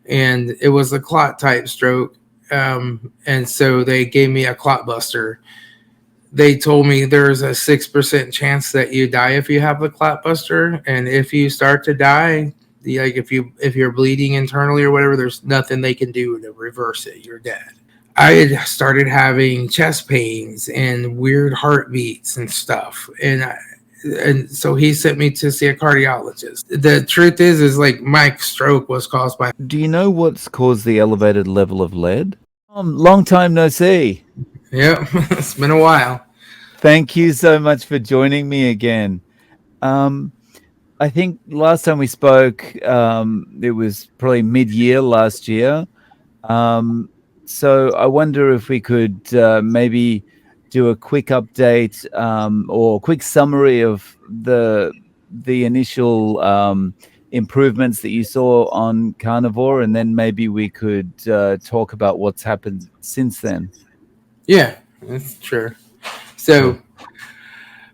and it was a clot type stroke. And so they gave me a clot buster. They told me there's a 6% chance that you die if you have the clot buster, and if you start to die, like if you're bleeding internally or whatever, there's nothing they can do to reverse it. You're dead. I had started having chest pains and weird heartbeats and stuff, and so he sent me to see a cardiologist. The truth is like my stroke was caused by. Do you know what's caused the elevated level of lead? Long time no see. Yep, it's been a while. Thank you so much for joining me again. I think last time we spoke, it was probably mid-year last year. So I wonder if we could maybe do a quick update or quick summary of the initial improvements that you saw on Carnivore, and then maybe we could talk about what's happened since then. Yeah, that's true. So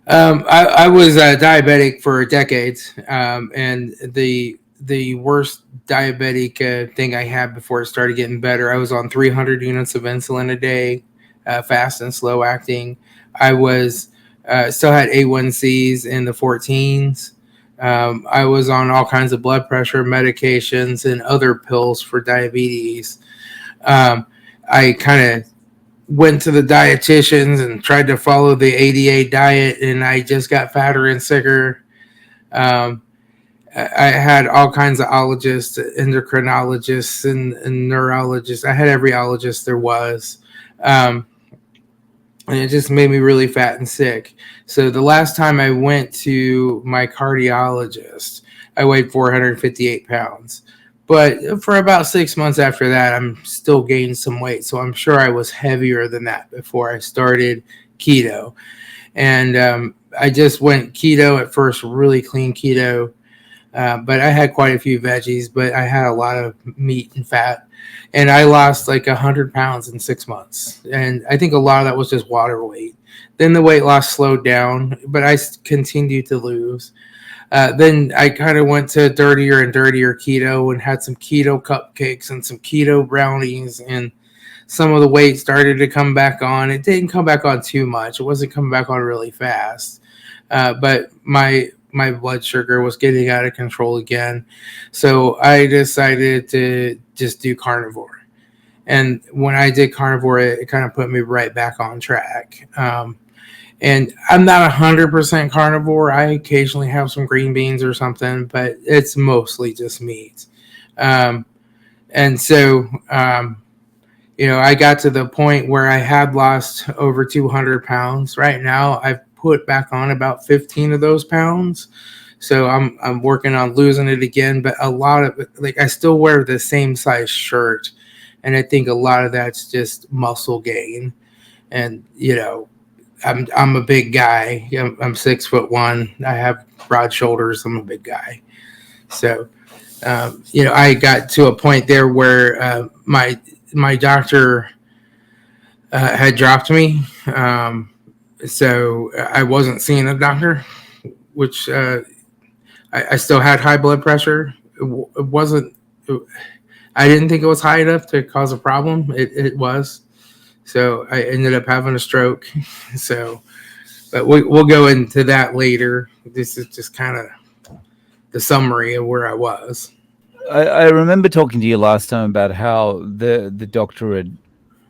I was diabetic for decades, and the worst diabetic thing I had before it started getting better, I was on 300 units of insulin a day, fast and slow acting. I was still had A1Cs in the 14s. I was on all kinds of blood pressure medications and other pills for diabetes. I kind of went to the dietitians and tried to follow the ADA diet, and I just got fatter and sicker. I had all kinds of ologists, endocrinologists, and neurologists. I had every ologist there was. And it just made me really fat and sick. So the last time I went to my cardiologist, I weighed 458 pounds. But for about 6 months after that, I'm still gaining some weight. So I'm sure I was heavier than that before I started keto. And I just went keto at first, really clean keto. But I had quite a few veggies, but I had a lot of meat and fat. And I lost like 100 pounds in 6 months. And I think a lot of that was just water weight. Then the weight loss slowed down, but I continued to lose. Then I kind of went to dirtier and dirtier keto and had some keto cupcakes and some keto brownies, and some of the weight started to come back on. It didn't come back on too much. It wasn't coming back on really fast. But my blood sugar was getting out of control again. So I decided to just do carnivore. And when I did carnivore, it kind of put me right back on track. And I'm not 100% carnivore. I occasionally have some green beans or something, but it's mostly just meat. And so, I got to the point where I had lost over 200 pounds. Right now, I've put back on about 15 of those pounds. So I'm working on losing it again, but a lot of it, like I still wear the same size shirt, and I think a lot of that's just muscle gain. And I'm a big guy. I'm 6'1". I have broad shoulders. I'm a big guy. So, I got to a point there where my doctor had dropped me. So I wasn't seeing a doctor, which I still had high blood pressure. It wasn't. I didn't think it was high enough to cause a problem. It was. So I ended up having a stroke. So, but we'll go into that later. This is just kind of the summary of where I was. I remember talking to you last time about how the doctor had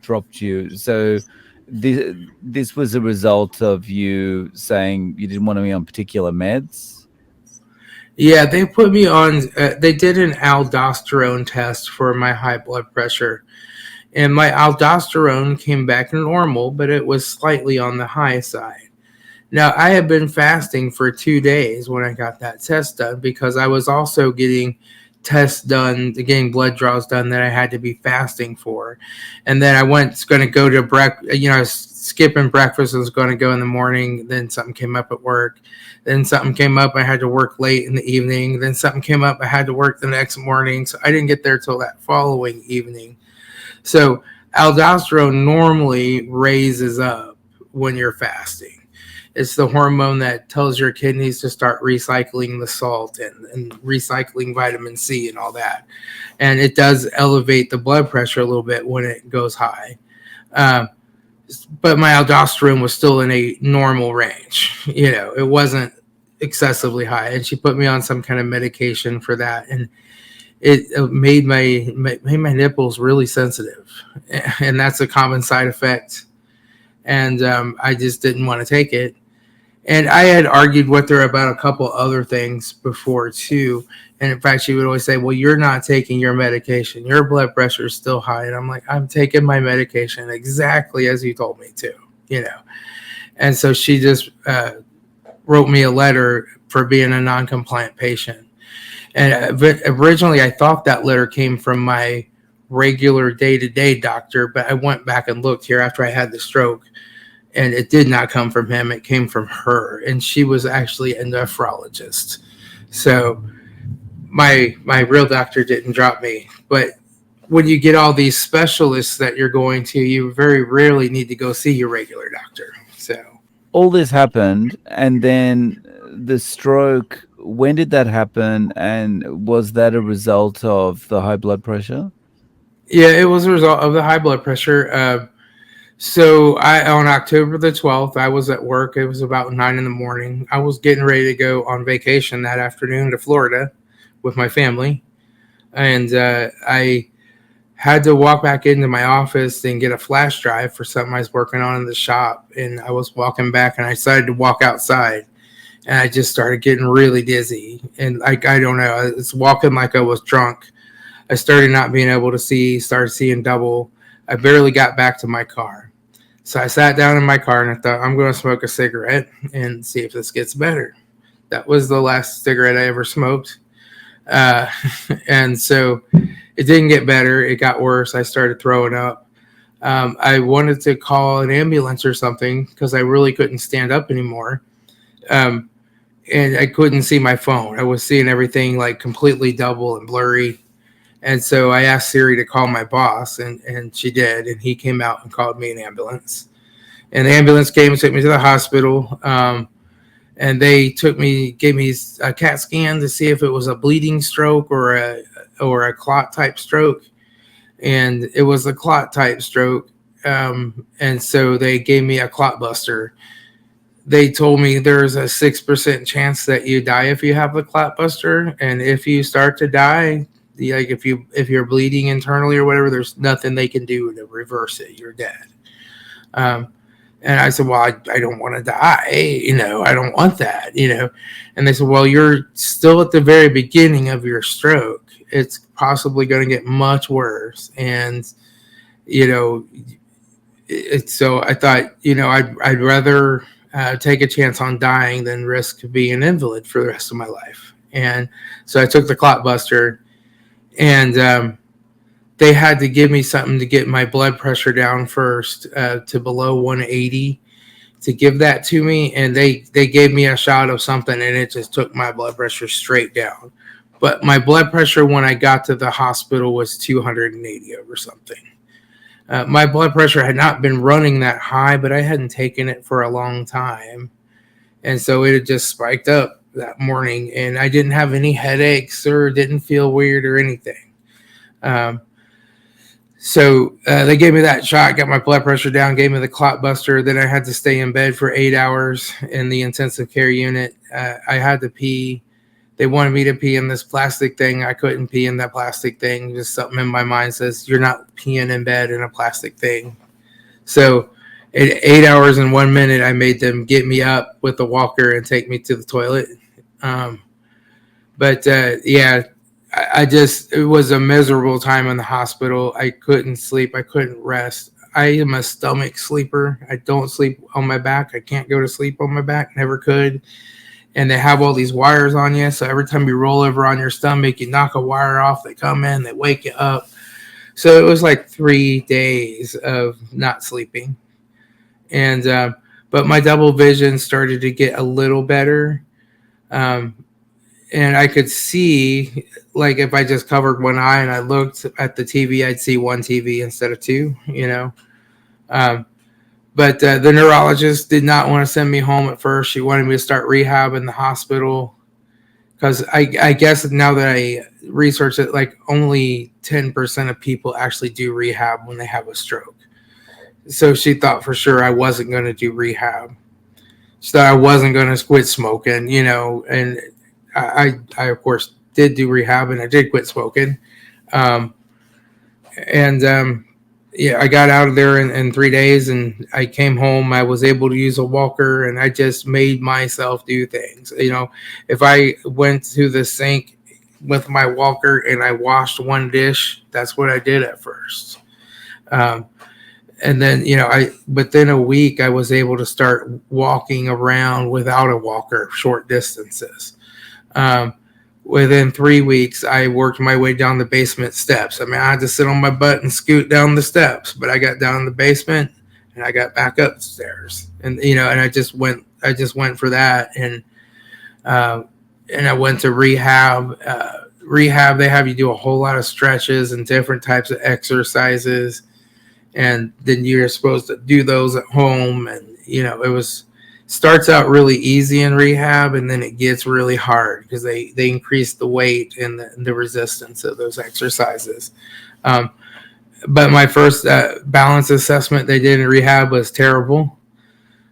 dropped you. So this was a result of you saying you didn't want to be on particular meds? Yeah, they put me on. They did an aldosterone test for my high blood pressure, and my aldosterone came back normal, but it was slightly on the high side. Now, I had been fasting for 2 days when I got that test done, because I was also getting tests done, getting blood draws done that I had to be fasting for. And then I was going to go to breakfast, I was skipping breakfast. I was going to go in the morning. Then something came up at work. Then something came up. I had to work late in the evening. Then something came up. I had to work the next morning. So I didn't get there till that following evening. So aldosterone normally raises up when you're fasting. It's the hormone that tells your kidneys to start recycling the salt and recycling vitamin C and all that. And it does elevate the blood pressure a little bit when it goes high. Um, but my aldosterone was still in a normal range. It wasn't excessively high. And she put me on some kind of medication for that. And it made my nipples really sensitive. And that's a common side effect. And I just didn't want to take it. And I had argued with her about a couple other things before too. And in fact, she would always say, well, you're not taking your medication. Your blood pressure is still high. And I'm like, I'm taking my medication exactly as you told me to. And so she just wrote me a letter for being a non-compliant patient. And originally I thought that letter came from my regular day-to-day doctor, but I went back and looked here after I had the stroke. And it did not come from him. It came from her. And she was actually a nephrologist. So my real doctor didn't drop me. But when you get all these specialists that you're going to, you very rarely need to go see your regular doctor. So all this happened, and then the stroke, when did that happen? And was that a result of the high blood pressure? Yeah, it was a result of the high blood pressure. So on October the 12th, I was at work. It was about 9 in the morning. I was getting ready to go on vacation that afternoon to Florida with my family. And I had to walk back into my office and get a flash drive for something I was working on in the shop. And I was walking back and I decided to walk outside. And I just started getting really dizzy. And I don't know, it's walking like I was drunk. I started not being able to see, started seeing double. I barely got back to my car. So I sat down in my car and I thought, I'm going to smoke a cigarette and see if this gets better. That was the last cigarette I ever smoked. And so it didn't get better. It got worse. I started throwing up. I wanted to call an ambulance or something because I really couldn't stand up anymore. And I couldn't see my phone. I was seeing everything like completely double and blurry. And so I asked Siri to call my boss, and she did. And he came out and called me an ambulance. And the ambulance came and took me to the hospital. And they gave me a CAT scan to see if it was a bleeding stroke or a clot type stroke. And it was a clot type stroke. And so they gave me a clot buster. They told me there's a 6% chance that you die if you have the clot buster. And if you start to die, like if you're bleeding internally or whatever, there's nothing they can do to reverse it. You're dead. And I said, well, I don't want to die. I don't want that, And they said, well, you're still at the very beginning of your stroke. It's possibly going to get much worse. And, so I thought, I'd rather take a chance on dying than risk being an invalid for the rest of my life. And so I took the clot buster. And they had to give me something to get my blood pressure down first to below 180 to give that to me. And they gave me a shot of something, and it just took my blood pressure straight down. But my blood pressure when I got to the hospital was 280 over something. My blood pressure had not been running that high, but I hadn't taken it for a long time. And so it had just spiked up that morning, and I didn't have any headaches or didn't feel weird or anything. So they gave me that shot, got my blood pressure down, gave me the clot buster. Then I had to stay in bed for 8 hours in the intensive care unit. I had to pee. They wanted me to pee in this plastic thing. I couldn't pee in that plastic thing. Just something in my mind says, you're not peeing in bed in a plastic thing. So at 8 hours and 1 minute, I made them get me up with a walker and take me to the toilet. It was a miserable time in the hospital. I couldn't sleep. I couldn't rest. I am a stomach sleeper. I don't sleep on my back. I can't go to sleep on my back. Never could. And they have all these wires on you. So every time you roll over on your stomach, you knock a wire off. They come in, they wake you up. So it was like 3 days of not sleeping. And, but my double vision started to get a little better. And I could see, like, if I just covered one eye and I looked at the TV, I'd see one TV instead of two, But the neurologist did not want to send me home at first. She wanted me to start rehab in the hospital because I guess now that I researched it, like only 10% of people actually do rehab when they have a stroke. So she thought for sure I wasn't going to do rehab. She thought I wasn't going to quit smoking, and I of course did do rehab and I did quit smoking. Um, and yeah, I got out of there in 3 days and I came home. I was able to use a walker and I just made myself do things. If I went to the sink with my walker and I washed one dish, that's what I did at first. Um, and then, within a week, I was able to start walking around without a walker, short distances. Um, Within 3 weeks, I worked my way down the basement steps. I mean, I had to sit on my butt and scoot down the steps, but I got down in the basement and I got back upstairs. And I just went for that. And I went to rehab. Rehab, they have you do a whole lot of stretches and different types of exercises. And then you're supposed to do those at home. And, it starts out really easy in rehab and then it gets really hard because they increase the weight and the resistance of those exercises. But my first balance assessment they did in rehab was terrible.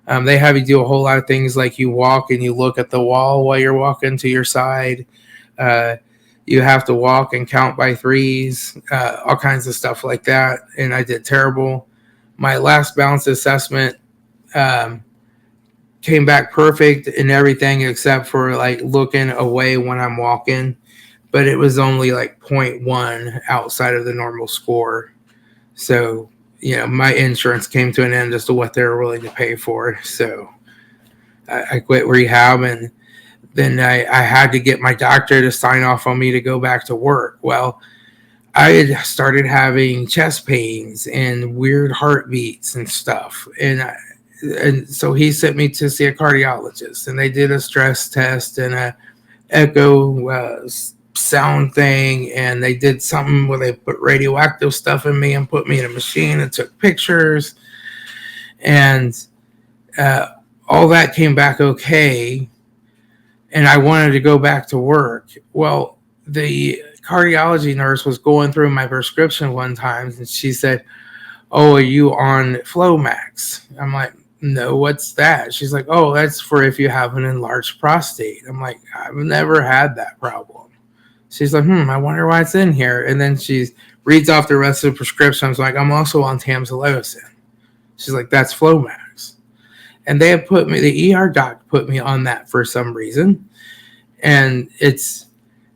They have you do a whole lot of things like you walk and you look at the wall while you're walking to your side. You have to walk and count by threes, all kinds of stuff like that. And I did terrible. My last balance assessment came back perfect in everything except for like looking away when I'm walking. But it was only like 0.1 outside of the normal score. So, my insurance came to an end as to what they were willing to pay for. So I quit rehab and then I had to get my doctor to sign off on me to go back to work. Well, I had started having chest pains and weird heartbeats and stuff. And so he sent me to see a cardiologist and they did a stress test and a echo sound thing. And they did something where they put radioactive stuff in me and put me in a machine and took pictures. And all that came back okay. And I wanted to go back to work. Well, the cardiology nurse was going through my prescription one time and she said, "Oh, are you on Flomax?" I'm like, "No, what's that?" She's like, "Oh, that's for if you have an enlarged prostate." I'm like, "I've never had that problem." She's like, I wonder why it's in here. And then she reads off the rest of the prescription. I was like, "I'm also on tamsulosin." She's like, "That's Flomax." And they have put me, the ER doc put me on that for some reason. And it's,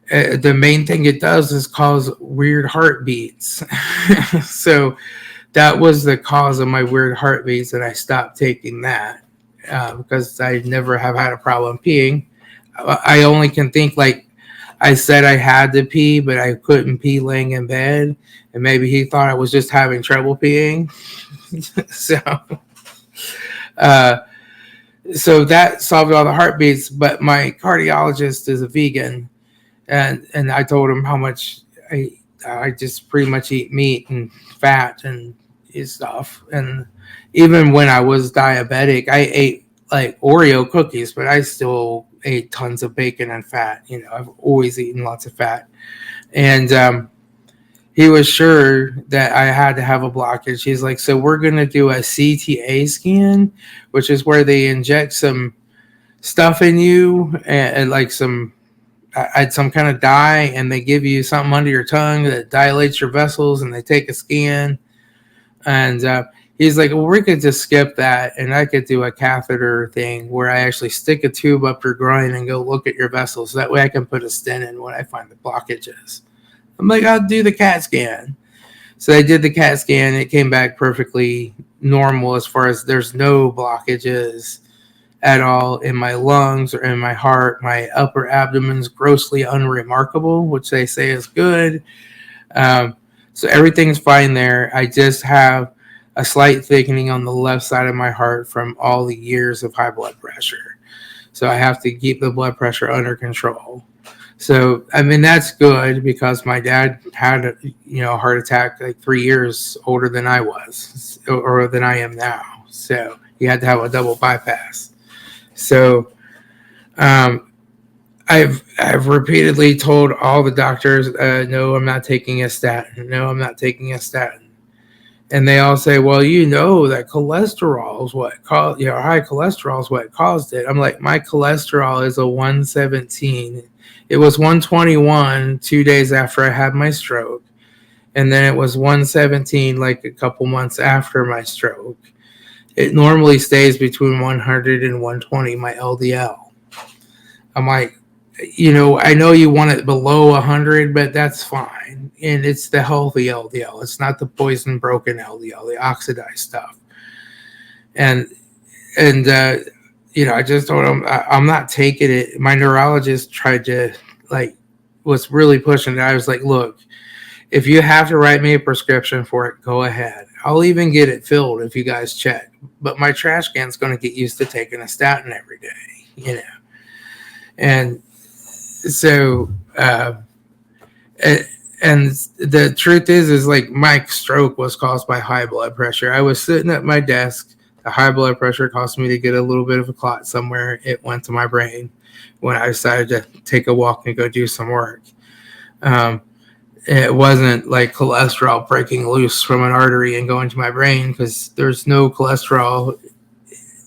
the main thing it does is cause weird heartbeats. So that was the cause of my weird heartbeats, and I stopped taking that because I never have had a problem peeing. I only can think, like I said, I had to pee, but I couldn't pee laying in bed, and maybe he thought I was just having trouble peeing. So that solved all the heartbeats. But my cardiologist is a vegan, and I told him how much I just pretty much eat meat and fat and stuff. And even when I was diabetic, I ate like Oreo cookies, but I still ate tons of bacon and fat. I've always eaten lots of fat. And he was sure that I had to have a blockage. He's like, "So we're going to do a CTA scan, which is where they inject some stuff in you and like some kind of dye, and they give you something under your tongue that dilates your vessels, and they take a scan." And he's like, "Well, we could just skip that, and I could do a catheter thing where I actually stick a tube up your groin and go look at your vessels. So that way I can put a stent in when I find the blockages." I'm like, "I'll do the CAT scan." So I did the CAT scan. It came back perfectly normal as far as there's no blockages at all in my lungs or in my heart. My upper abdomen's grossly unremarkable, which they say is good. So everything's fine there. I just have a slight thickening on the left side of my heart from all the years of high blood pressure. So I have to keep the blood pressure under control. So, I mean, that's good because my dad had a heart attack like 3 years older than I was or than I am now. So he had to have a double bypass. So, um, I've repeatedly told all the doctors, no, I'm not taking a statin. No, I'm not taking a statin. And they all say, well, that cholesterol is what caused, high cholesterol is what caused it. I'm like, my cholesterol is a 117. It was 121 2 days after I had my stroke. And then it was 117 like a couple months after my stroke. It normally stays between 100 and 120, my LDL. I'm like, I know you want it below 100, but that's fine. And it's the healthy LDL. It's not the poison broken LDL, the oxidized stuff. And I just told him I'm not taking it. My neurologist tried to was really pushing it. I was like, look, if you have to write me a prescription for it, go ahead. I'll even get it filled if you guys check. But my trash can's going to get used to taking a statin every day, And so, and the truth is like my stroke was caused by high blood pressure. I was sitting at my desk. The high blood pressure caused me to get a little bit of a clot somewhere. It went to my brain when I decided to take a walk and go do some work. It wasn't like cholesterol breaking loose from an artery and going to my brain because there's no cholesterol.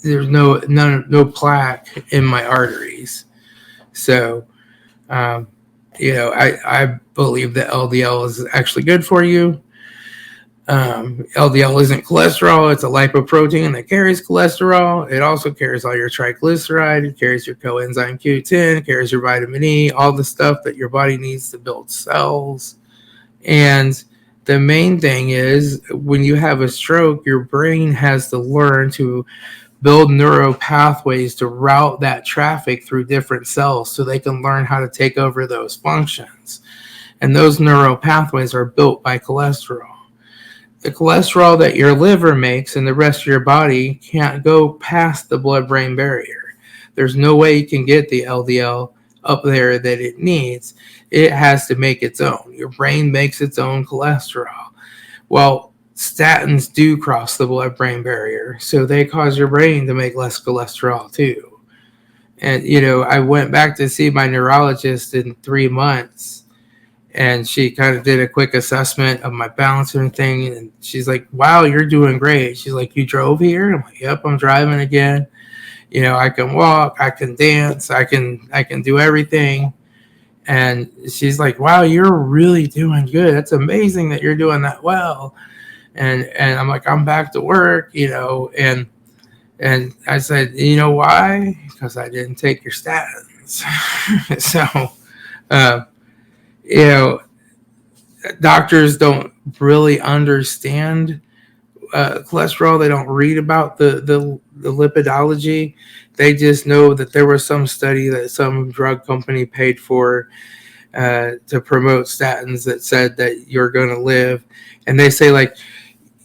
There's no plaque in my arteries. So, I believe that LDL is actually good for you. LDL isn't cholesterol. It's a lipoprotein that carries cholesterol. It also carries all your triglyceride. It carries your coenzyme Q10. It carries your vitamin E, all the stuff that your body needs to build cells. And the main thing is when you have a stroke, your brain has to learn to build neural pathways to route that traffic through different cells so they can learn how to take over those functions. And those neural pathways are built by cholesterol. The cholesterol that your liver makes and the rest of your body can't go past the blood-brain barrier. There's no way you can get the LDL up there that it needs. It has to make its own. Your brain makes its own cholesterol. Well, statins do cross the blood-brain barrier, so they cause your brain to make less cholesterol too. And, I went back to see my neurologist in 3 months, and she kind of did a quick assessment of my balance and everything, and she's like, wow, you're doing great. She's like, you drove here? I'm like, yep, I'm driving again. I can walk, I can dance, I can do everything. And she's like, wow, you're really doing good. That's amazing that you're doing that well. And I'm like, I'm back to work, and I said, you know why? Because I didn't take your statins. So, doctors don't really understand cholesterol. They don't read about the lipidology. They just know that there was some study that some drug company paid for to promote statins that said that you're going to live. And they say, like,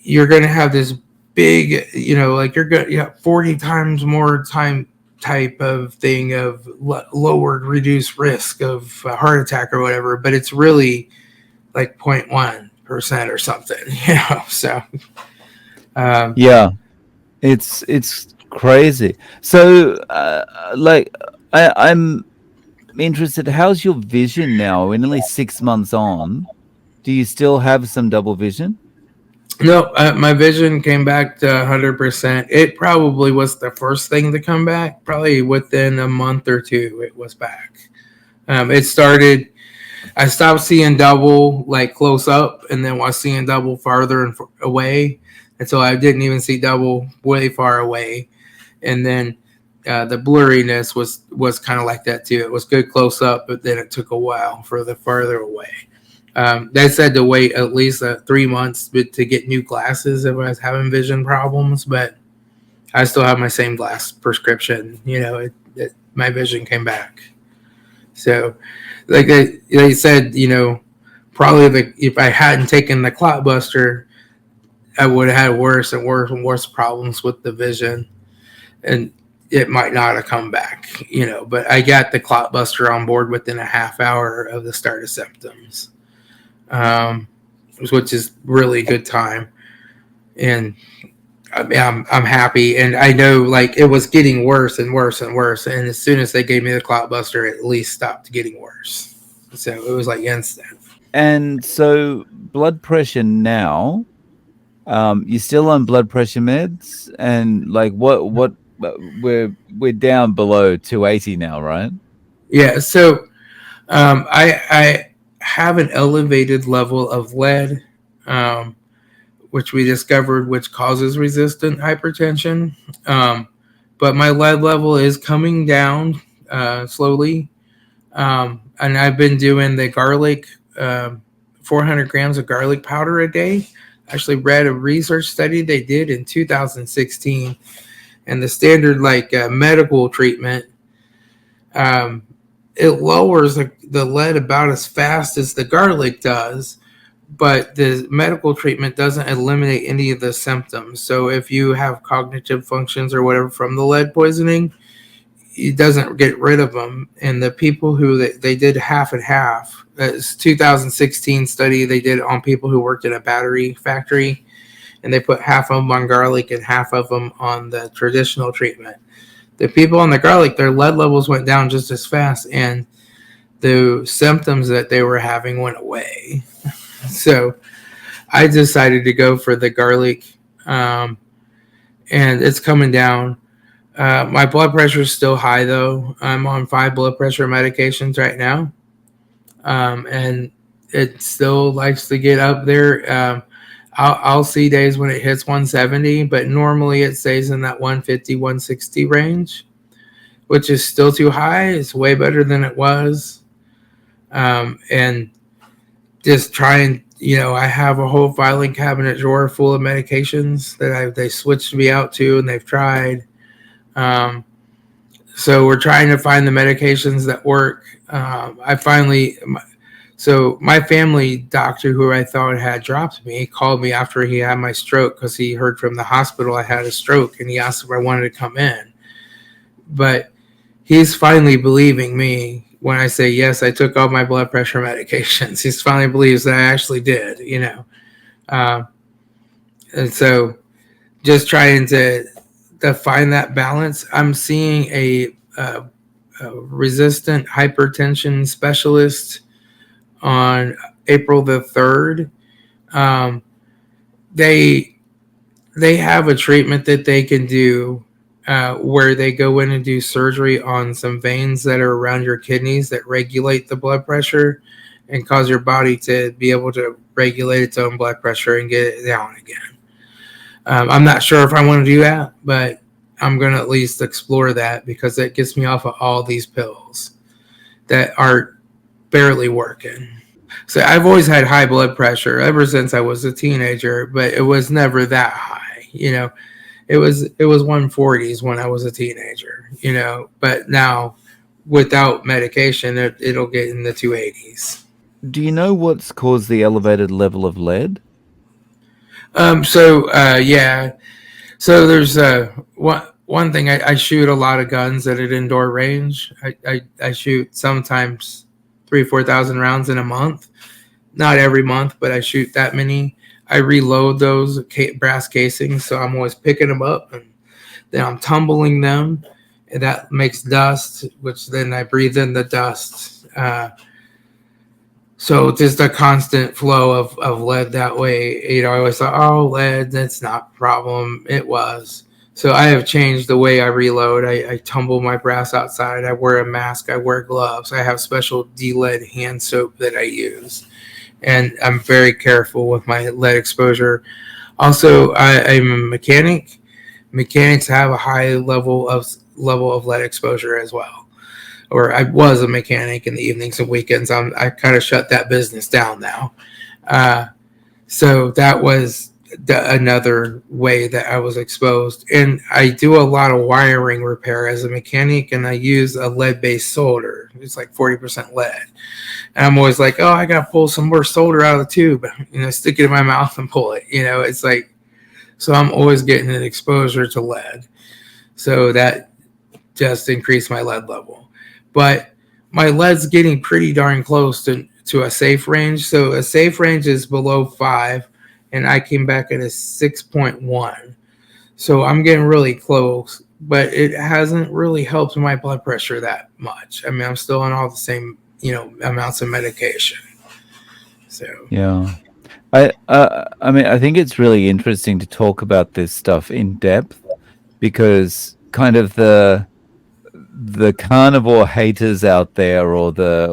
you're going to have this big, like you're going to 40 times more time type of thing of lowered, reduced risk of a heart attack or whatever. But it's really like 0.1% or something, so. Yeah, it's crazy. So, I'm interested. How's your vision now? We're nearly 6 months on. Do you still have some double vision? No, my vision came back to 100%. It probably was the first thing to come back. Probably within a month or two, it was back. It started. I stopped seeing double like close up, and then was seeing double farther and away until I didn't even see double way far away, and then the blurriness was kind of like that too. It was good close up, but then it took a while for the farther away. They said to wait at least 3 months to get new glasses if I was having vision problems, but I still have my same glass prescription. My vision came back. So, like they said, probably if I hadn't taken the clot buster, I would have had worse and worse and worse problems with the vision. And it might not have come back, but I got the clot buster on board within a half hour of the start of symptoms, um, which is really good time. And I mean, I'm happy, and I know like it was getting worse and worse and worse. And as soon as they gave me the clot buster, it at least stopped getting worse. So it was like instant. And so blood pressure now, you still on blood pressure meds, and like what we're down below 280 now, right? Yeah. So I have an elevated level of lead, um, which we discovered which causes resistant hypertension. But my lead level is coming down slowly. And I've been doing the garlic, 400 grams of garlic powder a day. I actually read a research study they did in 2016, and the standard medical treatment, um, it lowers the lead about as fast as the garlic does, but the medical treatment doesn't eliminate any of the symptoms. So if you have cognitive functions or whatever from the lead poisoning, it doesn't get rid of them. And the people who they did half and half. It's 2016 study they did on people who worked in a battery factory, and they put half of them on garlic and half of them on the traditional treatment. The people on the garlic, their lead levels went down just as fast, and the symptoms that they were having went away. So I decided to go for the garlic, and it's coming down. My blood pressure is still high, though. I'm on 5 blood pressure medications right now, and it still likes to get up there. I'll see days when it hits 170, but normally it stays in that 150, 160 range, which is still too high. It's way better than it was. And just trying, I have a whole filing cabinet drawer full of medications that they switched me out to, and they've tried. So we're trying to find the medications that work. So my family doctor, who I thought had dropped me, called me after he had my stroke because he heard from the hospital I had a stroke, and he asked if I wanted to come in. But he's finally believing me when I say, yes, I took all my blood pressure medications. He finally believes that I actually did, and so just trying to find that balance. I'm seeing a resistant hypertension specialist on April the 3rd. They have a treatment that they can do where they go in and do surgery on some veins that are around your kidneys that regulate the blood pressure and cause your body to be able to regulate its own blood pressure and get it down again. I'm not sure if I want to do that, but I'm going to at least explore that because it gets me off of all these pills that are barely working. So I've always had high blood pressure ever since I was a teenager, but it was never that high. It was 140s when I was a teenager, but now without medication, it'll get in the 280s. Do you know what's caused the elevated level of lead? Yeah. So there's one thing. I shoot a lot of guns at an indoor range. I shoot sometimes 3,000-4,000 rounds in a month. Not every month, but I shoot that many. I reload those brass casings, so I'm always picking them up and then I'm tumbling them, and that makes dust, which then I breathe in the dust. So just a constant flow of lead that way. I always thought, oh, lead, that's not a problem. It was. So I have changed the way I reload. I tumble my brass outside. I wear a mask. I wear gloves. I have special de-lead hand soap that I use. And I'm very careful with my lead exposure. Also, I'm a mechanic. Mechanics have a high level of lead exposure as well. Or I was a mechanic in the evenings and weekends. I kind of shut that business down now. So that was another way that I was exposed. And I do a lot of wiring repair as a mechanic, and I use a lead-based solder. It's like 40% lead. And I'm always like, oh, I got to pull some more solder out of the tube. Stick it in my mouth and pull it. It's like, so I'm always getting an exposure to lead. So that just increase my lead level. But my lead's getting pretty darn close to a safe range. So a safe range is below 5, and I came back at a 6.1. So I'm getting really close, but it hasn't really helped my blood pressure that much. I mean, I'm still on all the same, amounts of medication. So Yeah. I mean, I think it's really interesting to talk about this stuff in depth because kind of the carnivore haters out there, or the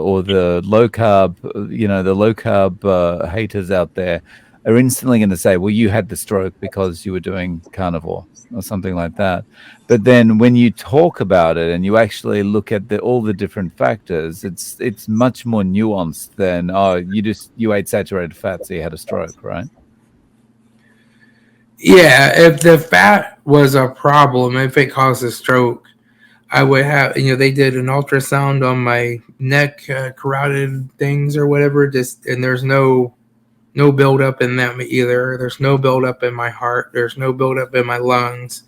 low carb, the low carb haters out there, are instantly going to say, well, you had the stroke because you were doing carnivore or something like that. But then when you talk about it and you actually look at all the different factors, it's much more nuanced than, oh, you ate saturated fat, so you had a stroke, right? yeah, if the fat was a problem, if it caused a stroke, I would have, they did an ultrasound on my neck, carotid things or whatever, and there's no buildup in them either. There's no buildup in my heart. There's no buildup in my lungs.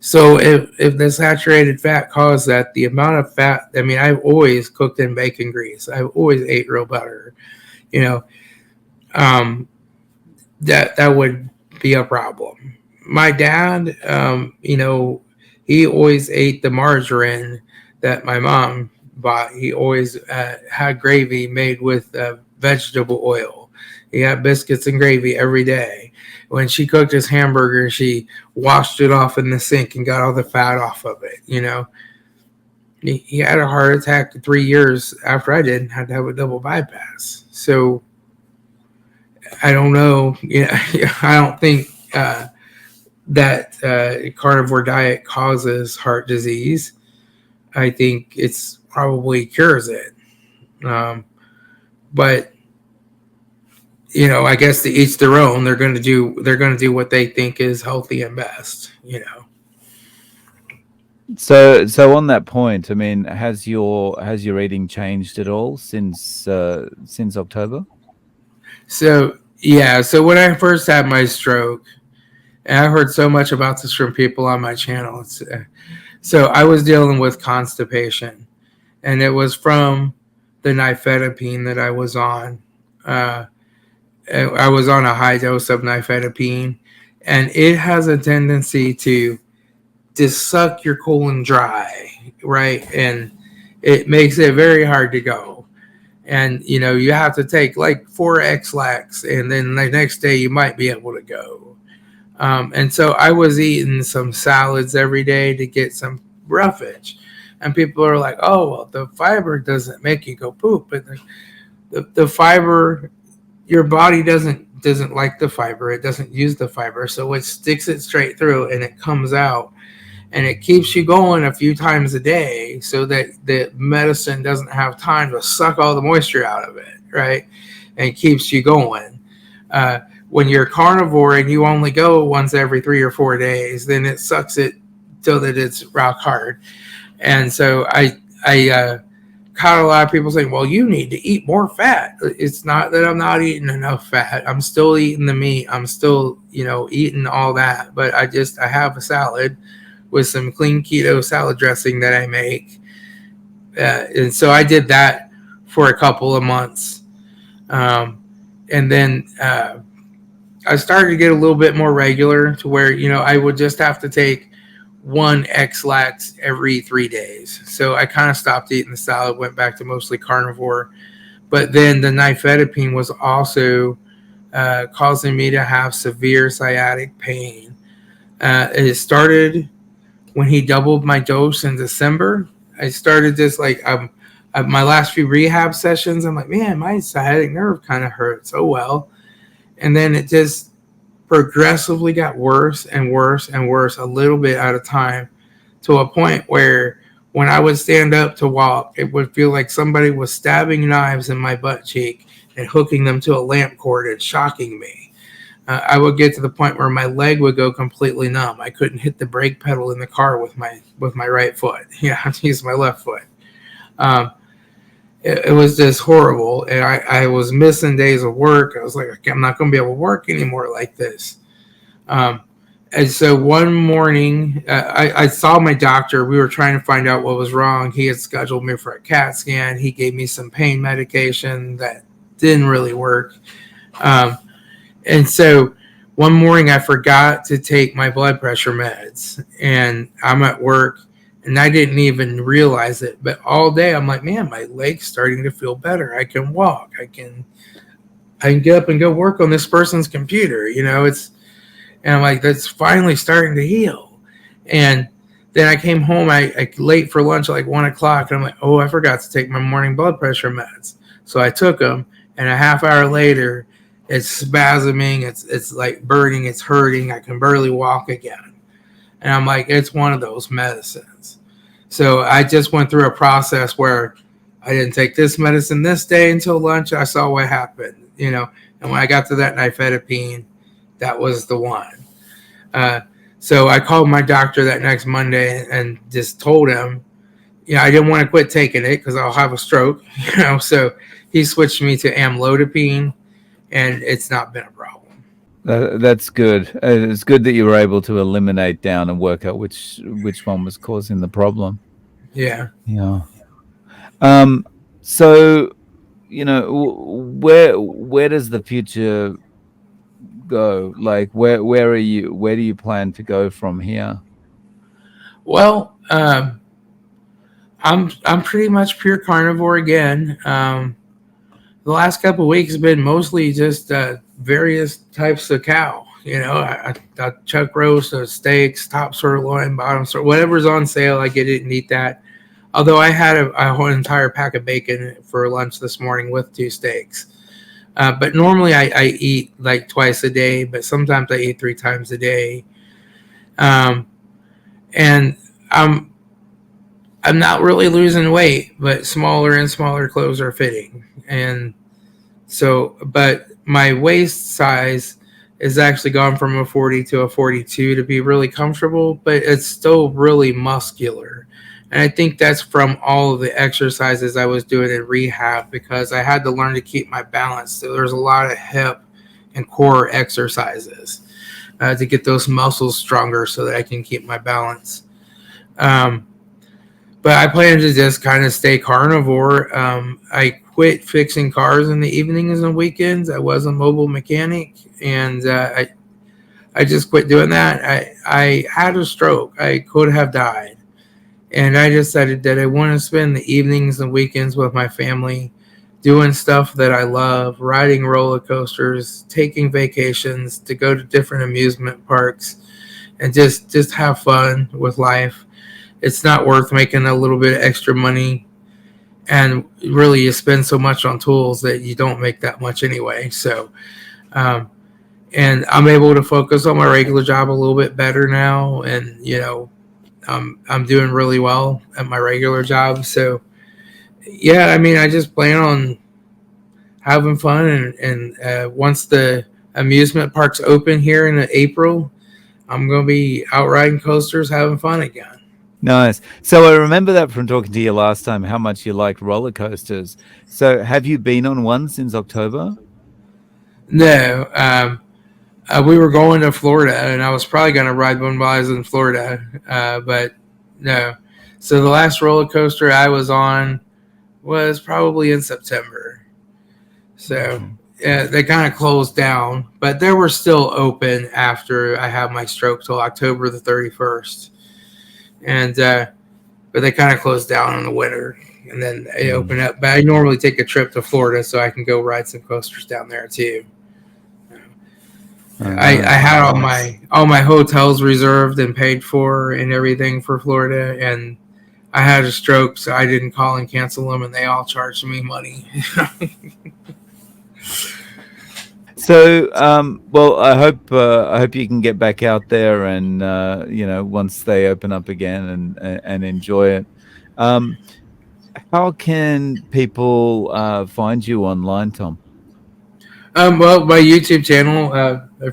So if the saturated fat caused that, the amount of fat, I mean, I've always cooked in bacon grease. I've always ate real butter, you know, um, that would be a problem. My dad, he always ate the margarine that my mom bought. He always had gravy made with vegetable oil. He had biscuits and gravy every day. When she cooked his hamburger, she washed it off in the sink and got all the fat off of it. He had a heart attack 3 years after I did and had to have a double bypass. So I don't know. I don't think that carnivore diet causes heart disease. I think it's probably cures it. But I guess to each their own. They're going to do what they think is healthy and best. So on that point, I mean, has your eating changed at all since October? So yeah. So when I first had my stroke, and I heard so much about this from people on my channel. So I was dealing with constipation, and it was from the nifedipine that I was on. I was on a high dose of nifedipine, and it has a tendency to suck your colon dry, right? And it makes it very hard to go. And you have to take like 4 X-Lax, and then the next day you might be able to go. And so I was eating some salads every day to get some roughage. And people are like, oh, well, the fiber doesn't make you go poop. But the fiber, your body doesn't like the fiber. It doesn't use the fiber. So it sticks it straight through and it comes out. And it keeps you going a few times a day so that the medicine doesn't have time to suck all the moisture out of it, right? And it keeps you going. When you're carnivore and you only go once every 3 or 4 days, then it sucks it till that it's rock hard. And so I caught a lot of people saying, well, you need to eat more fat. It's not that I'm not eating enough fat. I'm still eating the meat. I'm still, eating all that. But I have a salad with some clean keto salad dressing that I make. And so I did that for a couple of months. And then I started to get a little bit more regular to where, I would just have to take 1 X-Lax every 3 days. So I kind of stopped eating the salad, went back to mostly carnivore. But then the nifedipine was also causing me to have severe sciatic pain. It started when he doubled my dose in December. I started this my last few rehab sessions. I'm like, man, my sciatic nerve kind of hurts. Oh, well. And then it just progressively got worse and worse and worse, a little bit at a time, to a point where when I would stand up to walk, it would feel like somebody was stabbing knives in my butt cheek and hooking them to a lamp cord and shocking me. I would get to the point where my leg would go completely numb. I couldn't hit the brake pedal in the car with my right foot. I had to use my left foot. It was just horrible, and I was missing days of work. I was like, I'm not going to be able to work anymore like this. And so one morning, I saw my doctor. We were trying to find out what was wrong. He had scheduled me for a CAT scan. He gave me some pain medication that didn't really work. Um, and so one morning, I forgot to take my blood pressure meds, and I'm at work, and I didn't even realize it. But all day, I'm like, man, my leg's starting to feel better. I can walk. I can get up and go work on this person's computer. And I'm like, that's finally starting to heal. And then I came home, I late for lunch at like 1 o'clock, and I'm like, oh, I forgot to take my morning blood pressure meds. So I took them, and a half hour later, it's spasming, it's like burning, it's hurting, I can barely walk again. And I'm like, it's one of those medicines. So I just went through a process where I didn't take this medicine this day until lunch. I saw what happened. And when I got to that nifedipine, that was the one. Uh, so I called my doctor that next Monday and just told him, I didn't want to quit taking it because I'll have a stroke. So he switched me to amlodipine, and it's not been a problem. That's good. It's good that you were able to eliminate down and work out which one was causing the problem. Yeah. Yeah. So, where does the future go? Like, where do you plan to go from here? Well, I'm pretty much pure carnivore again. The last couple of weeks have been mostly just various types of cow. I chuck roast, steaks, top sirloin, bottom sirloin, whatever's on sale, I get it and eat that. Although I had a whole entire pack of bacon for lunch this morning with 2 steaks. But normally I eat like twice a day, but sometimes I eat 3 times a day. And I'm not really losing weight, but smaller and smaller clothes are fitting. And so, but my waist size is actually gone from a 40 to a 42 to be really comfortable, but it's still really muscular. And I think that's from all of the exercises I was doing in rehab because I had to learn to keep my balance. So there's a lot of hip and core exercises to get those muscles stronger so that I can keep my balance. But I plan to just kind of stay carnivore. I quit fixing cars in the evenings and weekends. I was a mobile mechanic, and I just quit doing that. I had a stroke. I could have died. And I decided that I want to spend the evenings and weekends with my family doing stuff that I love, riding roller coasters, taking vacations, to go to different amusement parks, and just have fun with life. It's not worth making a little bit of extra money, and really you spend so much on tools that you don't make that much anyway. So and I'm able to focus on my regular job a little bit better now, and I'm doing really well at my regular job. So yeah, I mean, I just plan on having fun, and once the amusement parks open here in April, I'm going to be out riding coasters, having fun again. Nice. So I remember that from talking to you last time, how much you liked roller coasters. So have you been on one since October? No, we were going to Florida, and I was probably going to ride one while I was in Florida, but no. So the last roller coaster I was on was probably in September. So they kind of closed down, but they were still open after I had my stroke till October the 31st. And but they kind of closed down in the winter, and then they open up. But I normally take a trip to Florida so I can go ride some coasters down there too. I had all my hotels reserved and paid for and everything for Florida, and I had a stroke, so I didn't call and cancel them, and they all charged me money. So, well, I hope you can get back out there and once they open up again and enjoy it. How can people find you online, Tom? Well, my YouTube channel,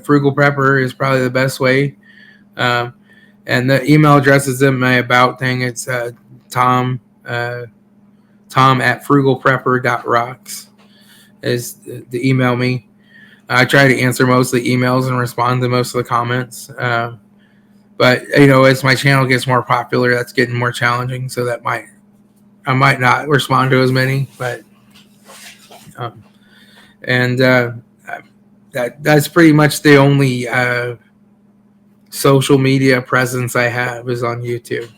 Frugal Prepper, is probably the best way. And the email address is in my about thing. It's Tom at frugalprepper.rocks is to email me. I try to answer most of the emails and respond to most of the comments. But as my channel gets more popular, that's getting more challenging. So I might not respond to as many, but um, and that's pretty much the only social media presence I have is on YouTube.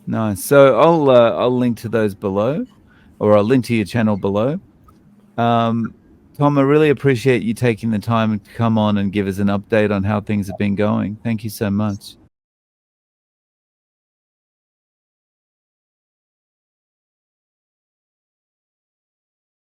Nice. So I'll link to those below, or I'll link to your channel below. Tom, I really appreciate you taking the time to come on and give us an update on how things have been going. Thank you so much.